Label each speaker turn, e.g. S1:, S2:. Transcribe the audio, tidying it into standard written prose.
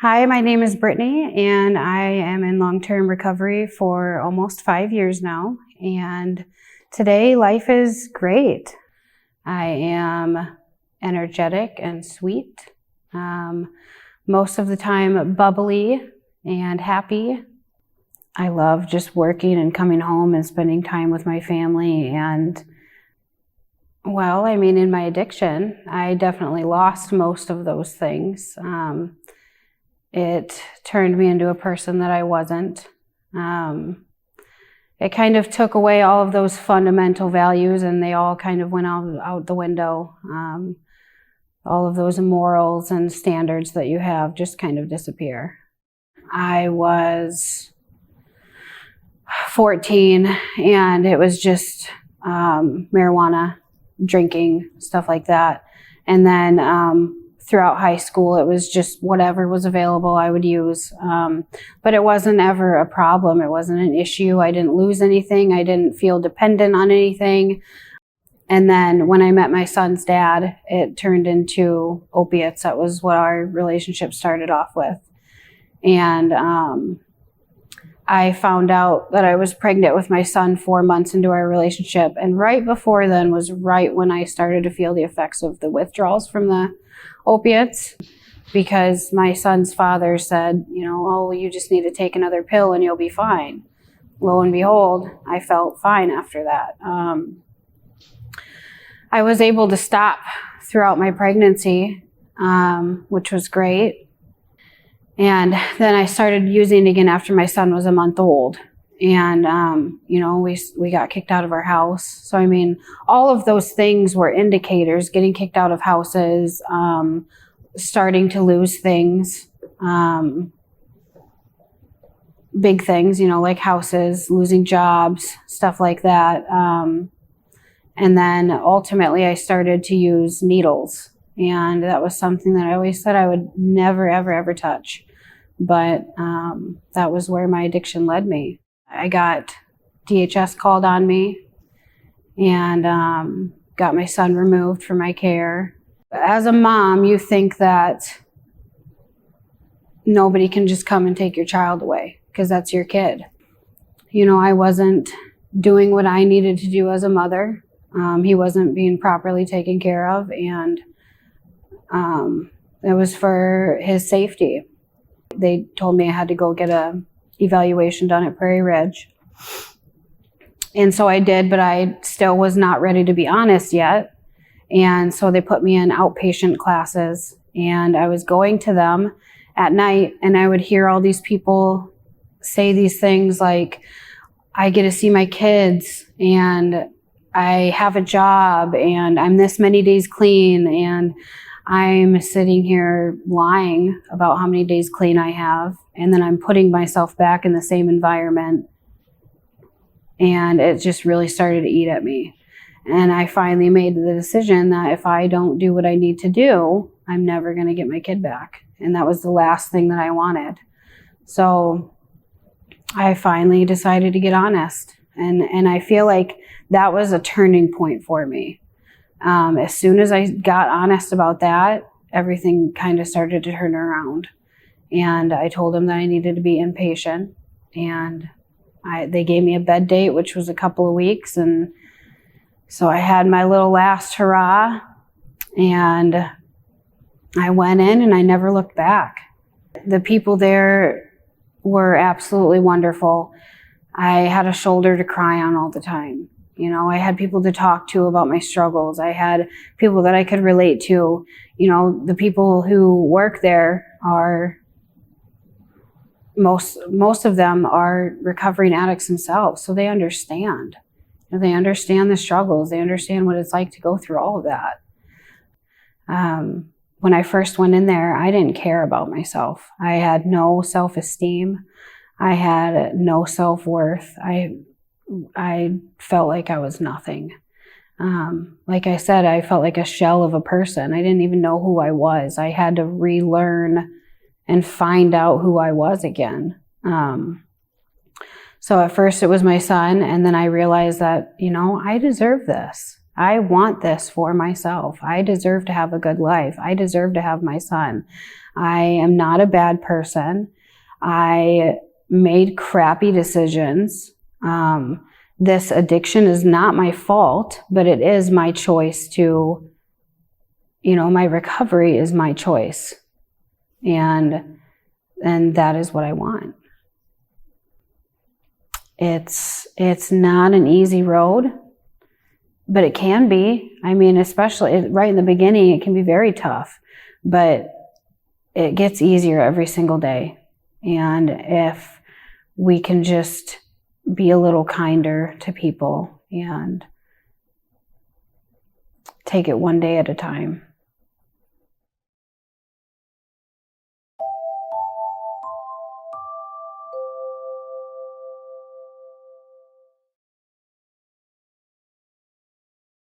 S1: Hi, my name is Brittany, and I am in long-term recovery for almost 5 years now. And today, life is great. I am energetic and sweet. Most of the time, bubbly and happy. I love just working and coming home and spending time with my family. And in my addiction, I definitely lost most of those things. It turned me into a person that I wasn't. It kind of took away all of those fundamental values, and they all kind of went out the window. All of those morals and standards that you have just kind of disappear. I was 14, and it was just marijuana, drinking, stuff like that. And then throughout high school, it was just whatever was available I would use. But it wasn't ever a problem. It wasn't an issue. I didn't lose anything. I didn't feel dependent on anything. And then when I met my son's dad, it turned into opiates. That was what our relationship started off with. And I found out that I was pregnant with my son 4 months into our relationship. And right before then was right when I started to feel the effects of the withdrawals from the opiates, because my son's father said, oh, you just need to take another pill and you'll be fine. Lo and behold, I felt fine after that. I was able to stop throughout my pregnancy, which was great. And then I started using it again after my son was a month old. And, we got kicked out of our house. So, all of those things were indicators: getting kicked out of houses, starting to lose things, big things, like houses, losing jobs, stuff like that. And then ultimately I started to use needles. And that was something that I always said I would never, ever, ever touch. But that was where my addiction led me. I got DHS called on me and got my son removed from my care. As a mom, you think that nobody can just come and take your child away because that's your kid. I wasn't doing what I needed to do as a mother. He wasn't being properly taken care of, and it was for his safety. They told me I had to go get a evaluation done at Prairie Ridge. And so I did, but I still was not ready to be honest yet. And so they put me in outpatient classes, and I was going to them at night, and I would hear all these people say these things like, I get to see my kids, and I have a job, and I'm this many days clean, and I'm sitting here lying about how many days clean I have, and then I'm putting myself back in the same environment, and it just really started to eat at me. And I finally made the decision that if I don't do what I need to do, I'm never going to get my kid back. And that was the last thing that I wanted. So I finally decided to get honest. And I feel like that was a turning point for me. As soon as I got honest about that, everything kind of started to turn around. And I told them that I needed to be inpatient. And they gave me a bed date, which was a couple of weeks. And so I had my little last hurrah. And I went in and I never looked back. The people there were absolutely wonderful. I had a shoulder to cry on all the time. I had people to talk to about my struggles. I had people that I could relate to. The people who work there are, most of them are recovering addicts themselves. So they understand. They understand the struggles. They understand what it's like to go through all of that. When I first went in there, I didn't care about myself. I had no self-esteem. I had no self-worth. I felt like I was nothing. Like I said, I felt like a shell of a person. I didn't even know who I was. I had to relearn and find out who I was again. So at first it was my son, and then I realized that, I deserve this. I want this for myself. I deserve to have a good life. I deserve to have my son. I am not a bad person. I made crappy decisions. This addiction is not my fault, but it is my choice to, my recovery is my choice. And that is what I want. It's not an easy road, but it can be. I mean, especially right in the beginning, it can be very tough, but it gets easier every single day. And if we can just be a little kinder to people and take it one day at a time.